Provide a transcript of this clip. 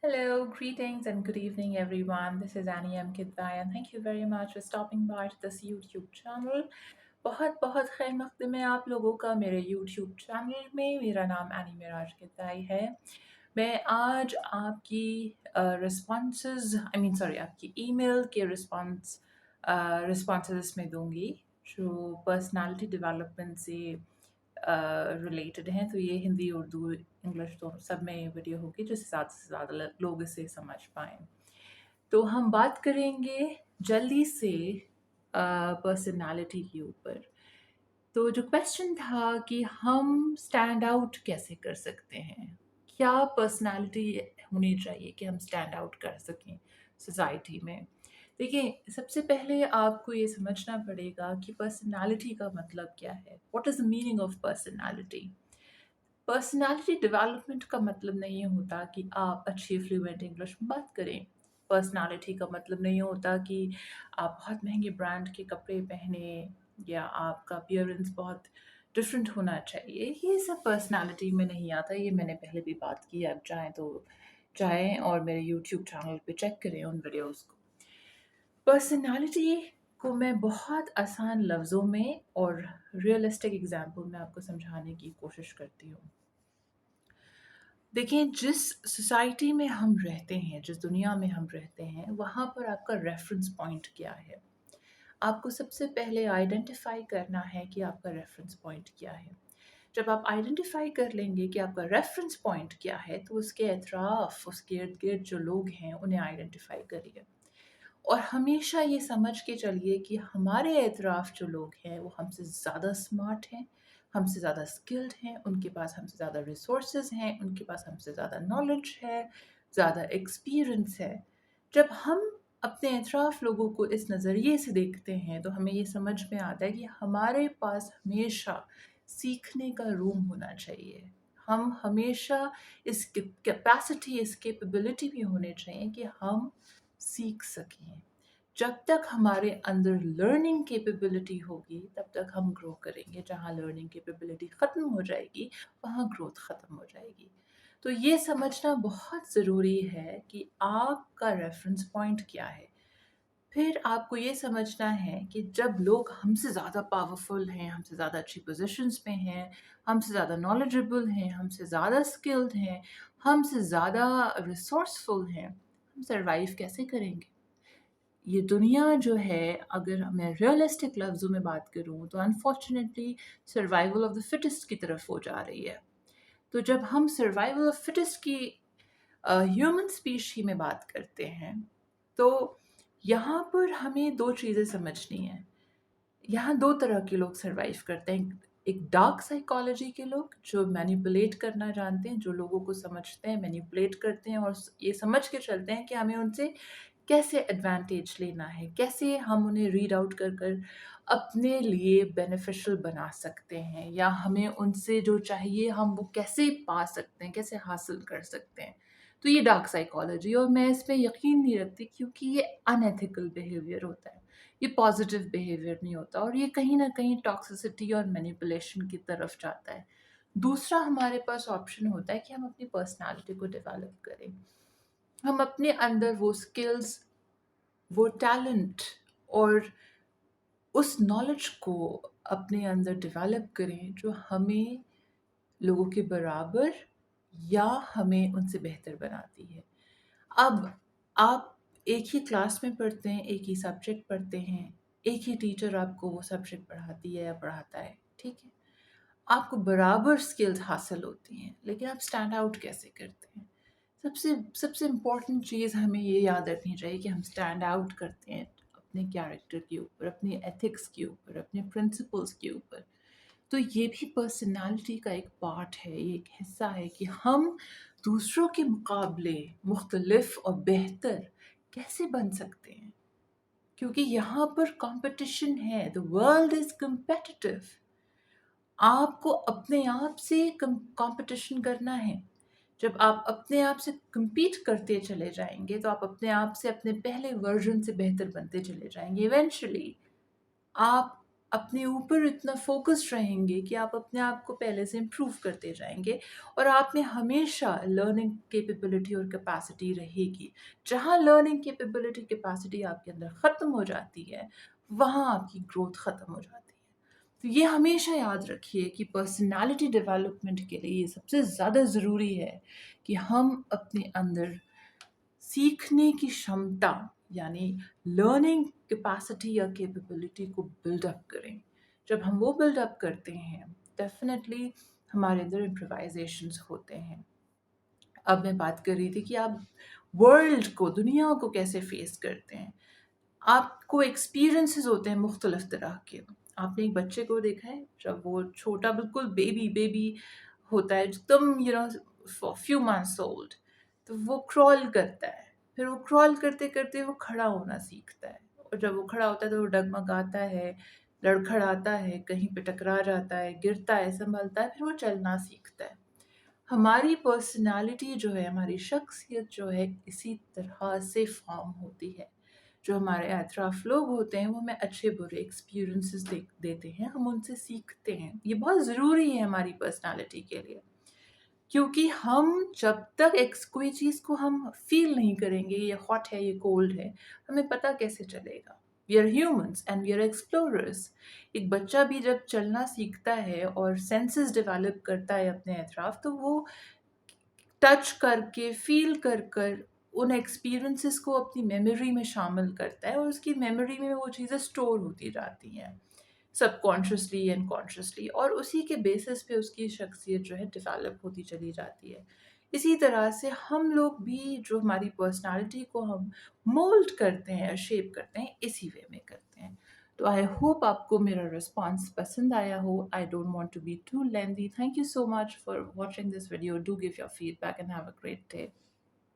Hello, greetings and good evening, everyone. This is Annie M. Kidvai, and thank you very much for stopping by to this YouTube channel. बहुत बहुत खैर मकदम है आप लोगों का मेरे YouTube चैनल में। मेरा नाम एनी मिराज किदवाई है। मैं आज आपकी रिस्पॉन्सेस आपकी ईमेल के रिस्पॉन्सेस में दूंगी जो पर्सनालिटी डेवलपमेंट से रिलेटेड हैं। तो ये हिंदी उर्दू इंग्लिश दोनों सब में ये वीडियो होगी जिससे ज़्यादा से ज़्यादा लोग इसे समझ पाएँ। तो हम बात करेंगे जल्दी से पर्सनालिटी के ऊपर। तो जो क्वेश्चन था कि हम स्टैंड आउट कैसे कर सकते हैं? क्या पर्सनालिटी होनी चाहिए कि हम स्टैंड आउट कर सकें सोसाइटी में? देखिए, सबसे पहले आपको ये समझना पड़ेगा कि पर्सनालिटी का मतलब क्या है? What is the meaning of personality? Personality development का मतलब नहीं होता कि आप अच्छी फ्लुएंट इंग्लिश में बात करें। पर्सनालिटी का मतलब नहीं होता कि आप बहुत महँगे ब्रांड के कपड़े पहने या आपका अपीयरेंस बहुत डिफरेंट होना चाहिए। ये सब पर्सनालिटी में नहीं आता। ये मैंने पहले भी बात की है, आप चाहें तो जाएँ और मेरे यूट्यूब चैनल पे चेक करें उन वीडियोज़ को। पर्सनालिटी को मैं बहुत आसान लफ्ज़ों में और रियलिस्टिक एग्ज़ाम्पल में आपको समझाने की कोशिश करती हूँ। देखिए, जिस सोसाइटी में हम रहते हैं, जिस दुनिया में हम रहते हैं, वहाँ पर आपका रेफ़रेंस पॉइंट क्या है? आपको सबसे पहले आइडेंटिफ़ाई करना है कि आपका रेफ़रेंस पॉइंट क्या है। जब आप आइडेंटिफ़ाई कर लेंगे कि आपका रेफ़रेंस पॉइंट क्या है, तो उसके अतराफ़, उसके इर्द-गिर्द जो लोग हैं, उन्हें आइडेंटिफ़ाई करिए। और हमेशा ये समझ के चलिए कि हमारे एतराफ़ जो लोग हैं वो हमसे ज़्यादा स्मार्ट हैं, हमसे ज़्यादा स्किल्ड हैं, उनके पास हमसे ज़्यादा रिसोर्सेज़ हैं, उनके पास हमसे ज़्यादा नॉलेज है, ज़्यादा एक्सपीरियंस है। जब हम अपने एतराफ़ लोगों को इस नज़रिए से देखते हैं तो हमें ये समझ में आता है कि हमारे पास हमेशा सीखने का रूम होना चाहिए। हम हमेशा इस कैपेसिटी, इस कैपेबिलिटी भी होने चाहिए कि हम सीख सकें। जब तक हमारे अंदर लर्निंग कैपेबिलिटी होगी तब तक हम ग्रो करेंगे। जहाँ लर्निंग कैपेबिलिटी ख़त्म हो जाएगी वहाँ ग्रोथ ख़त्म हो जाएगी। तो ये समझना बहुत ज़रूरी है कि आपका रेफ़रेंस पॉइंट क्या है। फिर आपको ये समझना है कि जब लोग हमसे ज़्यादा पावरफुल हैं, हमसे ज़्यादा अच्छी पोज़ीशंस पे हैं, हमसे ज़्यादा नॉलेजेबल हैं, हमसे ज़्यादा स्किल्ड हैं, हमसे ज़्यादा रिसोर्सफुल हैं, हम सर्वाइव कैसे करेंगे? ये दुनिया जो है, अगर मैं रियलिस्टिक लफ्ज़ों में बात करूँ तो unfortunately survival of the fittest की तरफ हो जा रही है। तो जब हम सर्वाइवल ऑफ फिटेस्ट की ह्यूमन स्पीशी में बात करते हैं, तो यहाँ पर हमें 2 चीज़ें समझनी हैं। यहाँ 2 तरह के लोग सर्वाइव करते हैं। एक डार्क साइकोलॉजी के लोग जो मैनिपुलेट करना जानते हैं, जो लोगों को समझते हैं, मैनिपुलेट करते हैं और ये समझ के चलते हैं कि हमें उनसे कैसे एडवांटेज लेना है, कैसे हम उन्हें रीड आउट कर कर अपने लिए बेनिफिशियल बना सकते हैं या हमें उनसे जो चाहिए हम वो कैसे पा सकते हैं, कैसे हासिल कर सकते हैं। तो ये डार्क साइकोलॉजी और मैं इसमें यकीन नहीं रखती क्योंकि ये अनएथिकल बिहेवियर होता है। ये पॉजिटिव बिहेवियर नहीं होता और ये कहीं न कहीं टॉक्सिसिटी और मैनिपुलेशन की तरफ जाता है। दूसरा हमारे पास ऑप्शन होता है कि हम अपनी पर्सनैलिटी को डेवलप करें। हम अपने अंदर वो स्किल्स, वो टैलेंट और उस नॉलेज को अपने अंदर डेवलप करें जो हमें लोगों के बराबर या हमें उनसे बेहतर बनाती है। अब आप एक ही क्लास में पढ़ते हैं, एक ही सब्जेक्ट पढ़ते हैं, एक ही टीचर आपको वो सब्जेक्ट पढ़ाती है या पढ़ाता है, ठीक है? आपको बराबर स्किल्स हासिल होती हैं, लेकिन आप स्टैंड आउट कैसे करते हैं? सबसे सबसे इम्पोर्टेंट चीज़ हमें ये याद रखनी चाहिए कि हम स्टैंड आउट करते हैं अपने कैरेक्टर के ऊपर, अपने एथिक्स के ऊपर, अपने प्रिंसिपल्स के ऊपर। तो ये भी पर्सनैलिटी का एक पार्ट है, ये एक हिस्सा है कि हम दूसरों के मुकाबले मुख्तलिफ और बेहतर कैसे बन सकते हैं? क्योंकि यहाँ पर कॉम्पिटिशन है, द वर्ल्ड इज़ कॉम्पिटिटिव। आपको अपने आप से कॉम्पिटिशन करना है। जब आप अपने आप से compete करते चले जाएँगे, तो आप अपने आप से अपने पहले वर्ज़न से बेहतर बनते चले जाएँगे। इवेंचुअली आप अपने ऊपर इतना फ़ोकस्ड रहेंगे कि आप अपने आप को पहले से इम्प्रूव करते जाएँगे और आप में हमेशा लर्निंग कैपेबिलिटी और कैपेसिटी रहेगी। जहाँ लर्निंग कैपेबिलिटी, कैपेसिटी आपके अंदर ख़त्म हो जाती है, वहाँ आपकी ग्रोथ ख़त्म हो जाती है। तो ये हमेशा याद रखिए कि पर्सनैलिटी डेवलपमेंट के लिए ये सबसे ज़्यादा ज़रूरी है कि हम अपने अंदर सीखने की क्षमता यानी लर्निंग कैपेसिटी या कैपेबिलिटी को बिल्ड अप करें। जब हम वो बिल्ड अप करते हैं, डेफ़िनेटली हमारे अंदर इम्प्रोवाइज़ेशंस होते हैं। अब मैं बात कर रही थी कि आप वर्ल्ड को, दुनिया को कैसे फ़ेस करते हैं। आपको एक्सपीरियंसेस होते हैं मुख्तलिफ तरह के। आपने एक बच्चे को देखा है जब वो छोटा बिल्कुल बेबी बेबी होता है, एकदम फ्यू मंथ्स ओल्ड, तो वो क्रॉल करता है। फिर वो क्रॉल करते करते वो खड़ा होना सीखता है, और जब वो खड़ा होता है तो वो डगमगाता है, लड़खड़ाता है, कहीं पे टकरा जाता है, गिरता है, संभलता है, फिर वो चलना सीखता है। हमारी पर्सनालिटी जो है, हमारी शख्सियत जो है, इसी तरह से फॉर्म होती है। जो हमारे अतराफ लोग होते हैं वो हमें अच्छे बुरे एक्सपीरियंसेस देते हैं, हम उनसे सीखते हैं। ये बहुत ज़रूरी है हमारी पर्सनालिटी के लिए, क्योंकि हम जब तक कोई चीज़ को हम फील नहीं करेंगे, ये हॉट है, ये कोल्ड है, हमें पता कैसे चलेगा। We are humans and we are explorers. एक बच्चा भी जब चलना सीखता है और सेंसेस डेवलप करता है अपने अतराफ, तो वो टच करके, फ़ील कर कर उन एक्सपीरियंसेस को अपनी मेमोरी में शामिल करता है, और उसकी मेमोरी में वो चीज़ें स्टोर होती जाती हैं, सबकॉन्शियसली एंड कॉन्शियसली, और उसी के बेसिस पे उसकी शख्सियत जो है डेवलप होती चली जाती है। इसी तरह से हम लोग भी जो हमारी पर्सनैलिटी को हम मोल्ड करते हैं, शेप करते हैं, इसी वे में करते हैं। तो आई होप आपको मेरा रिस्पॉन्स पसंद आया हो। I don't want to be too lengthy. Thank you so much for watching this video. Do give your feedback and have a great day.